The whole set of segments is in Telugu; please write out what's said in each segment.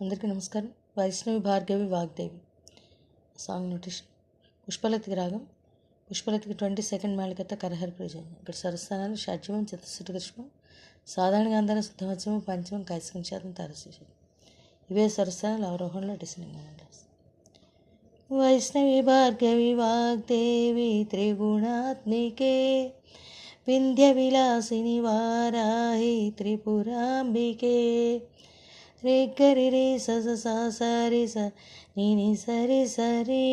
అందరికీ నమస్కారం. Vaishnavi Bhargavi Vagdevi song notation. పుష్పలతికి రాగం. పుష్పలతికి 22nd మేళకర్త కరహర ప్రయోజనం. ఇక్కడ స్వరస్థానాలు షడ్జమం, చతుశ్రుతకృష్ణం, సాధారణ గాంధార, శుద్ధమధ్యమం, పంచమం, కైసకం శాతం, తారశేషం. ఇవే స్వరస్థానాలు అవరోహణలో డిసెండింగ్. వైష్ణవి భార్గవి వాగ్దేవి త్రిగుణాత్మికే వింధ్య విలాసిని వారాహి త్రిపురాంబికే రే గరి రే స స సరి స ని సరి సరి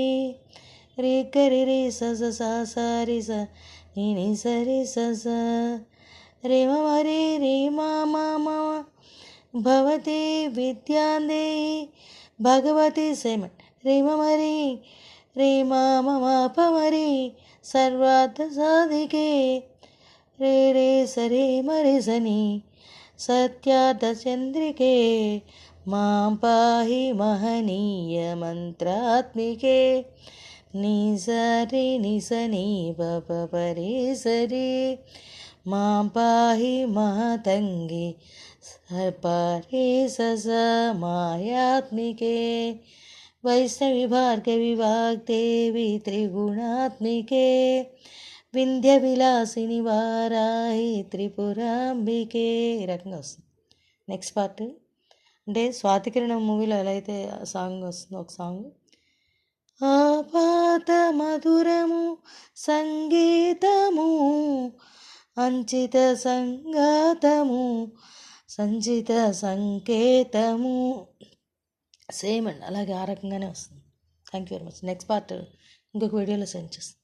రే గరి రే స స సరి స ని సరి స స రే మ రే రే మా మా భవతి విద్యాందే భగవతి సేమన్ రే మరీ రే మా పమరి సర్వార్థ సాధికే రే రే సరే మరి సని సత్యార్థ చంద్రికే మాం పాహి మహనీయ మంత్రాత్మికే నీ సరి నిసని పరి సరి మాం పాహి మహతంగి పరి స మాయాత్మికే వైష్ణవి భార్గవి వాగ్దేవి త్రిగుణాత్మికే వింధ్య విలాసిని వారాహి త్రిపురాంబికే. ఈ రకంగా వస్తుంది. నెక్స్ట్ పార్ట్ అంటే స్వాతికిరణం మూవీలో ఎలా అయితే సాంగ్ వస్తుందో ఒక సాంగ్. ఆపాత మధురము సంగీతము అంచిత సంగాతము సంచిత సంకేతము సేమ్ అండి. అలాగే ఆ రకంగానే వస్తుంది. Thank you very much. Next part ఇంకొక వీడియోలో సెండ్ చేస్తాను.